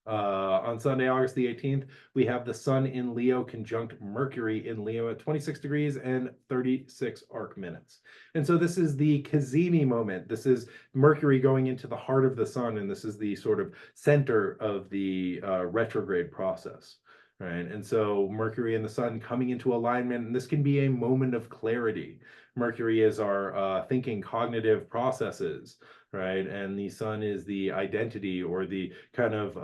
On Sunday, August the 18th, we have the Sun in Leo conjunct Mercury in Leo at 26 degrees and 36 arc minutes. And so this is the Cazimi moment. This is Mercury going into the heart of the Sun, and this is the sort of center of the retrograde process. Right. And so Mercury and the Sun coming into alignment, and this can be a moment of clarity. Mercury is our thinking, cognitive processes, right? And the Sun is the identity, or the kind of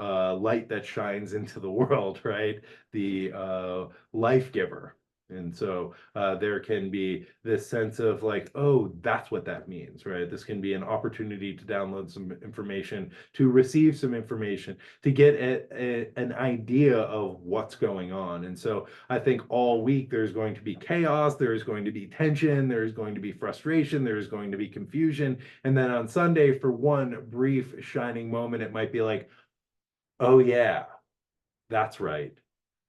light that shines into the world, right? The life giver. And so there can be this sense of like, oh, that's what that means, right? This can be an opportunity to download some information, to receive some information, to get an idea of what's going on. And so I think all week there's going to be chaos, there's going to be tension, there's going to be frustration, there's going to be confusion. And then on Sunday, for one brief shining moment, it might be like, oh yeah, that's right.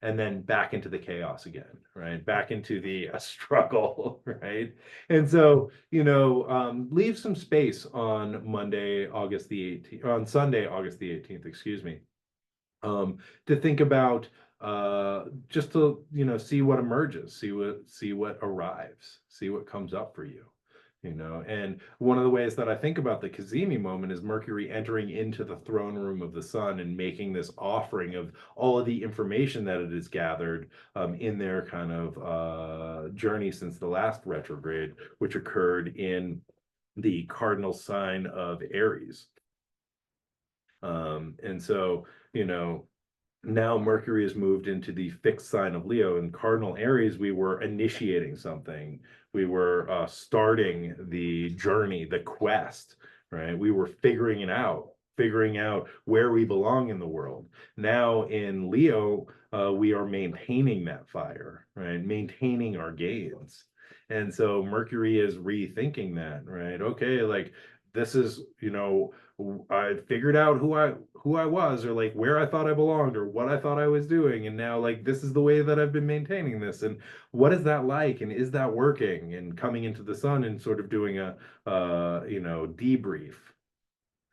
And then back into the chaos again, right? Back into the struggle, right? And so, leave some space on Monday, August the 18th, on Sunday, August the 18th, excuse me, to think about, just to, see what emerges, see what arrives, see what comes up for you. And one of the ways that I think about the Cazimi moment is Mercury entering into the throne room of the Sun and making this offering of all of the information that it has gathered in their kind of journey since the last retrograde, which occurred in the cardinal sign of Aries. And so, now Mercury has moved into the fixed sign of Leo. In cardinal Aries, we were initiating something. We were starting the journey, the quest, right? We were figuring out where we belong in the world. Now in Leo, we are maintaining that fire, right? Maintaining our gains. And so Mercury is rethinking that, right? Okay, like this is, I figured out who I was, or like where I thought I belonged, or what I thought I was doing, and now like this is the way that I've been maintaining this, and what is that like, and is that working? And coming into the Sun and sort of doing a debrief,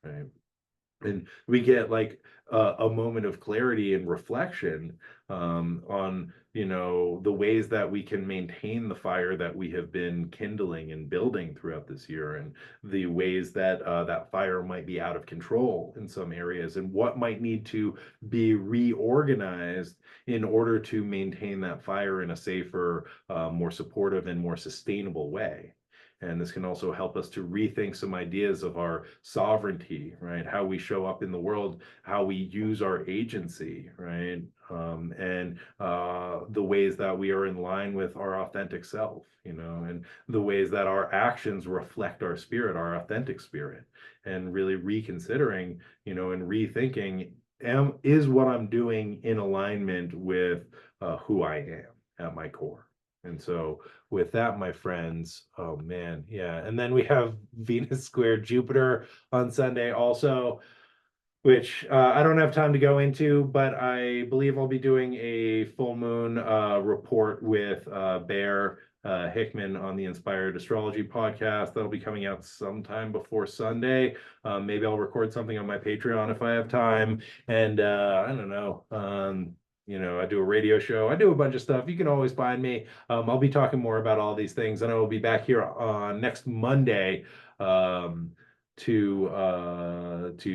right? And we get like a moment of clarity and reflection on the ways that we can maintain the fire that we have been kindling and building throughout this year, and the ways that that fire might be out of control in some areas, and what might need to be reorganized in order to maintain that fire in a safer, more supportive, and more sustainable way. And this can also help us to rethink some ideas of our sovereignty, right? How we show up in the world, how we use our agency, right? And the ways that we are in line with our authentic self, and the ways that our actions reflect our spirit, our authentic spirit, and really reconsidering, and rethinking, is what I'm doing in alignment with who I am at my core. And so with that, my friends, oh man, yeah. And then we have Venus square Jupiter on Sunday also, which I don't have time to go into, but I believe I'll be doing a full moon report with Bear Hickman on the Inspired Astrology podcast. That'll be coming out sometime before Sunday. Maybe I'll record something on my Patreon if I have time. And I don't know. I do a radio show. I do a bunch of stuff. You can always find me. I'll be talking more about all these things, and I will be back here on next Monday to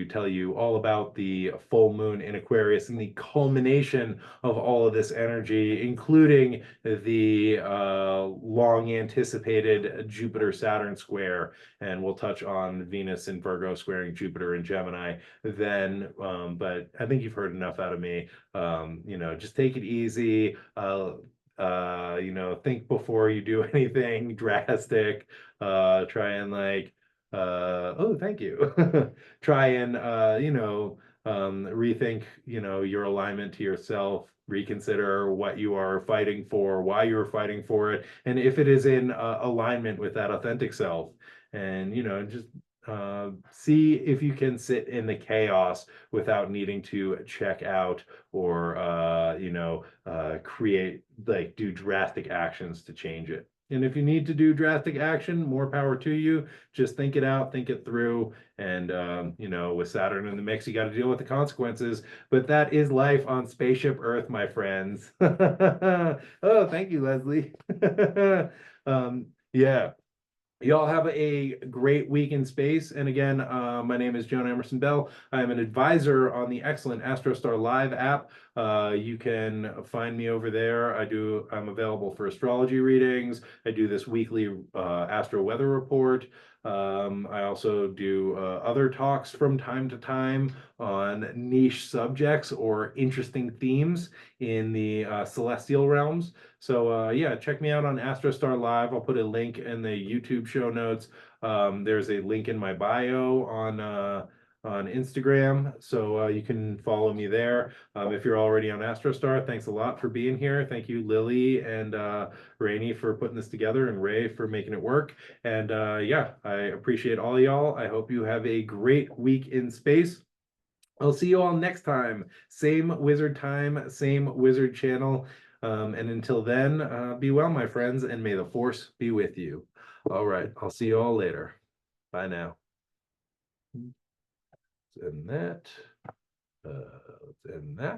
tell you all about the full moon in Aquarius and the culmination of all of this energy, including the long anticipated Jupiter Saturn square. And we'll touch on Venus in Virgo squaring Jupiter in Gemini then. But I think you've heard enough out of me. Just take it easy. Think before you do anything drastic. Try and like oh, thank you. Try and rethink, your alignment to yourself, reconsider what you are fighting for, why you're fighting for it, and if it is in alignment with that authentic self. And, just see if you can sit in the chaos without needing to check out or, create, like, do drastic actions to change it. And if you need to do drastic action, more power to you. Just think it out, think it through. And, with Saturn in the mix, you got to deal with the consequences. But that is life on Spaceship Earth, my friends. Oh, thank you, Leslie. Yeah. Y'all have a great week in space. And again, my name is Joan Emerson Bell. I am an advisor on the excellent AstroStar Live app. You can find me over there. I'm available for astrology readings. I do this weekly astro weather report. I also do other talks from time to time on niche subjects or interesting themes in the celestial realms. So yeah, check me out on AstroStar Live. I'll put a link in the YouTube show notes. There's a link in my bio on Instagram, so you can follow me there. If you're already on AstroStar, thanks a lot for being here. Thank you, Lily and Rainey, for putting this together, and Ray for making it work. And yeah, I appreciate all y'all. I hope you have a great week in space. I'll see you all next time. Same wizard time, same wizard channel. And until then, be well, my friends, and may the force be with you. All right, I'll see you all later. Bye now. And that, and that.